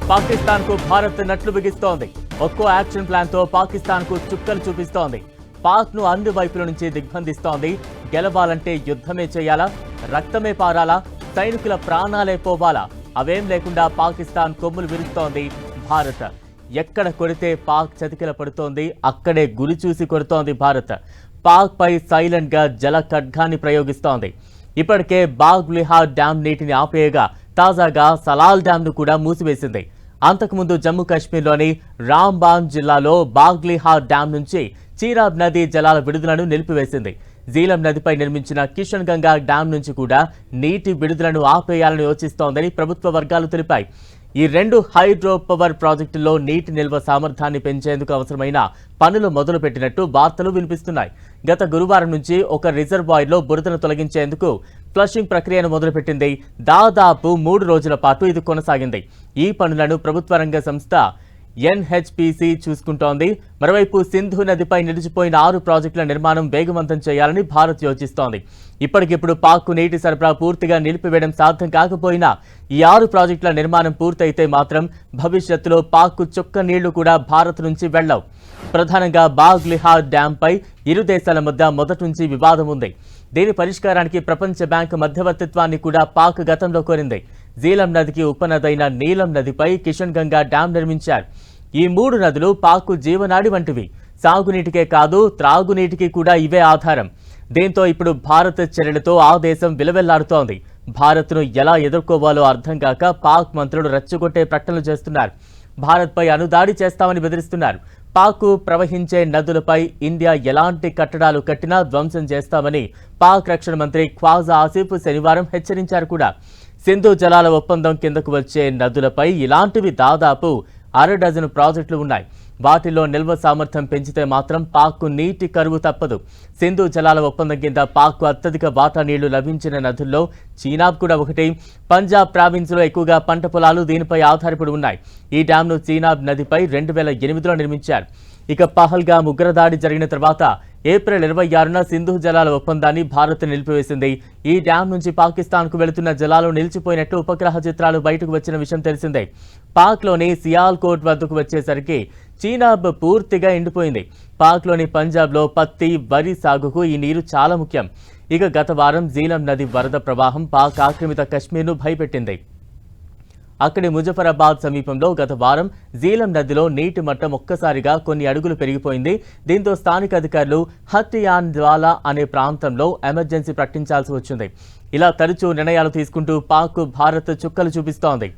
పాకిస్తాన్ కు భారత్ నట్లు బిగిస్తోంది. ఒక్కో యాక్షన్ ప్లాన్ తో పాకిస్తాన్ కు చుక్కలు చూపిస్తోంది. పాక్ ను అన్ని వైపుల నుంచి దిగ్బంధిస్తోంది. గెలవాలంటే యుద్ధమే చేయాలా, రక్తమే పారాలా, సైనికుల ప్రాణాలే పోవాలా, అవేం లేకుండా పాకిస్తాన్ కొమ్ములు విరుస్తోంది భారత్. ఎక్కడ కొడితే పాక్ చతికిల పడుతోంది, అక్కడే గురి చూసి కొడుతోంది భారత్. పాక్ పై సైలెంట్ గా జల ఖడ్గాన్ని ప్రయోగిస్తోంది. ఇప్పటికే బాగ్లిహార్ డ్యాం నీటిని ఆపేయగా తాజాగా సలాల్ డ్యాంను కూడా మూసివేసింది. అంతకుముందు జమ్మూ కాశ్మీర్లోని రాంబాన్ జిల్లాలో బాగ్లిహార్ డ్యాం నుంచి చీరాబ్ నది జలాల విడుదలను నిలిపివేసింది. జీలం నదిపై నిర్మించిన కిషన్ గంగా డ్యాం నుంచి కూడా నీటి విడుదలను ఆపేయాలని యోచిస్తోందని ప్రభుత్వ వర్గాలు తెలిపాయి. ఈ రెండు హైడ్రో పవర్ ప్రాజెక్టుల్లో నీటి నిల్వ సామర్థ్యాన్ని పెంచేందుకు అవసరమైన పనులు మొదలుపెట్టినట్టు వార్తలు వినిపిస్తున్నాయి. గత గురువారం నుంచి ఒక రిజర్వాయర్లో బురదను తొలగించేందుకు ఫ్లషింగ్ ప్రక్రియను మొదలుపెట్టింది. దాదాపు 3 రోజుల పాటు ఇది కొనసాగింది. ఈ పనులను ప్రభుత్వ రంగ సంస్థ ఎన్హెచ్పిసి చూసుకుంటోంది. మరోవైపు సింధు నదిపై నిలిచిపోయిన 6 ప్రాజెక్టుల నిర్మాణం వేగవంతం చేయాలని భారత్ యోచిస్తోంది. ఇప్పటికిప్పుడు పాక్కు నీటి సరఫరా పూర్తిగా నిలిపివేయడం సాధ్యం కాకపోయినా ఈ 6 ప్రాజెక్టుల నిర్మాణం పూర్తయితే మాత్రం భవిష్యత్తులో పాక్కు చుక్క నీళ్లు కూడా భారత్ నుంచి వెళ్లవు. ప్రధానంగా బాగ్లిహార్ డ్యాంపై ఇరు దేశాల మధ్య మొదటి నుంచి వివాదం ఉంది. దీని పరిష్కారానికి ప్రపంచ బ్యాంక్ మధ్యవర్తిత్వాన్ని కూడా పాక్ గతంలో కోరింది. జీలం నదికి ఉపనదైన నీలం నదిపై కిషన్ గంగా డ్యాం నిర్మించారు. ఈ 3 నదులు పాక్కు జీవనాడి వంటివి. సాగునీటికే కాదు, త్రాగునీటికి కూడా ఇవే ఆధారం. దీంతో ఇప్పుడు భారత్ చర్యలతో ఆ దేశం విలవెల్లాడుతోంది. భారత్ను ఎలా ఎదుర్కోవాలో అర్థం కాక పాక్ మంత్రులు రెచ్చగొట్టే ప్రకటనలు చేస్తున్నారు. భారత్పై అణుదాడి చేస్తామని బెదిరిస్తున్నారు. పాక్ ప్రవహించే నదులపై ఇండియా ఎలాంటి కట్టడాలు కట్టినా ధ్వంసం చేస్తామని పాక్ రక్షణ మంత్రి ఖ్వాజా ఆసిఫ్ శనివారం హెచ్చరించారు కూడా. సింధు జలాల ఒప్పందం కిందకు వచ్చే నదులపై ఇలాంటివి దాదాపు 6 డజను ప్రాజెక్టులు ఉన్నాయి. వాటిలో నిల్వ సామర్థ్యం పెంచితే మాత్రం పాక్కు నీటి కరువు తప్పదు. సింధు జలాల ఒప్పందం కింద పాక్కు అత్యధిక వాటా నీళ్లు లభించిన నదుల్లో చీనాబ్ కూడా ఒకటి. పంజాబ్ ప్రావిన్స్లో ఎక్కువగా పంట పొలాలు దీనిపై ఆధారపడి ఉన్నాయి. ఈ డ్యాంను చీనాబ్ నదిపై 2008లో నిర్మించారు. ఇక పహల్గామ్ ఉగ్రదాడి జరిగిన తర్వాత ఏప్రిల్ 26న సింధు జలాల ఒప్పందాన్ని భారత్ నిలిపివేసింది. ఈ డ్యాం నుంచి పాకిస్తాన్కు వెళుతున్న జలాలు నిలిచిపోయినట్టు ఉపగ్రహ చిత్రాలు బయటకు వచ్చిన విషయం తెలిసిందే. పాక్లోని సియాల్కోట్ వద్దకు వచ్చేసరికి చీనాబ్ పూర్తిగా ఎండిపోయింది. పాక్లోని పంజాబ్లో పత్తి, వరి సాగుకు ఈ నీరు చాలా ముఖ్యం. ఇక గత వారం జీలం నది వరద ప్రవాహం పాక్ ఆక్రమిత కశ్మీర్ను భయపెట్టింది. అక్కడి ముజఫరాబాద్ సమీపంలో గత వారం జీలం నదిలో నీటి మట్టం ఒక్కసారిగా కొన్ని అడుగులు పెరిగిపోయింది. దీంతో స్థానిక అధికారులు హత్యాన్ జ్వాలా అనే ప్రాంతంలో ఎమర్జెన్సీ ప్రకటించాల్సి వచ్చింది. ఇలా తరచూ నిర్ణయాలు తీసుకుంటూ పాక్ భారత్ చుక్కలు చూపిస్తోంది.